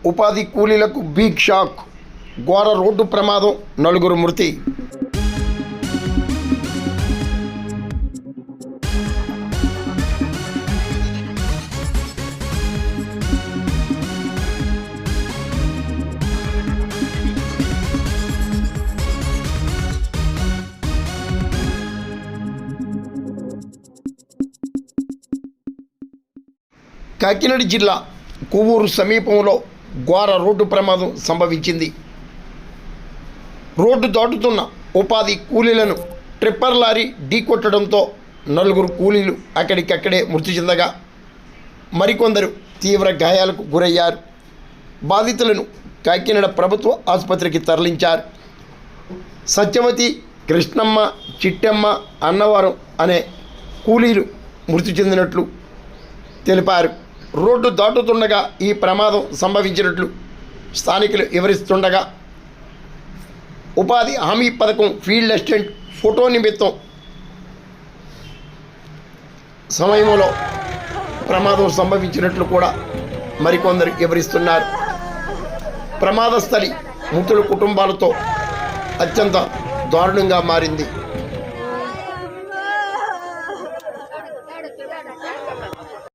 ఉపాధి కూలీలకు big shock. ఘోర రోడ్డు ప్రమాదం, 4 మృతి. కాకినాడ జిల్లా కొవ్వూరు సమీపంలో ఘోర రోడ్డు ప్రమాదం సంభవించింది. రోడ్డు దాటుతున్న ఉపాధి కూలీలను ట్రిప్పర్ లారీ ఢీకొట్టడంతో 4 కూలీలు అక్కడికక్కడే మృతి చెందగా మరికొందరు తీవ్ర గాయాలకు గురయ్యారు. బాధితులను కాకినాడ ప్రభుత్వ ఆసుపత్రికి తరలించారు. సత్యవతి, కృష్ణమ్మ, చిట్టమ్మ, అన్నవరం అనే కూలీలు మృతి చెందినట్లు తెలిపారు. రోడ్డు దాటుతుండగా ఈ ప్రమాదం సంభవించినట్లు స్థానికులు వివరిస్తుండగా ఉపాధి హామీ పథకం ఫీల్డ్ అసిస్టెంట్ ఫోటో నిమిత్తం సమయంలో ప్రమాదం సంభవించినట్లు కూడా మరికొందరు వివరిస్తున్నారు. ప్రమాద స్థలి మృతుల కుటుంబాలతో అత్యంత దారుణంగా మారింది.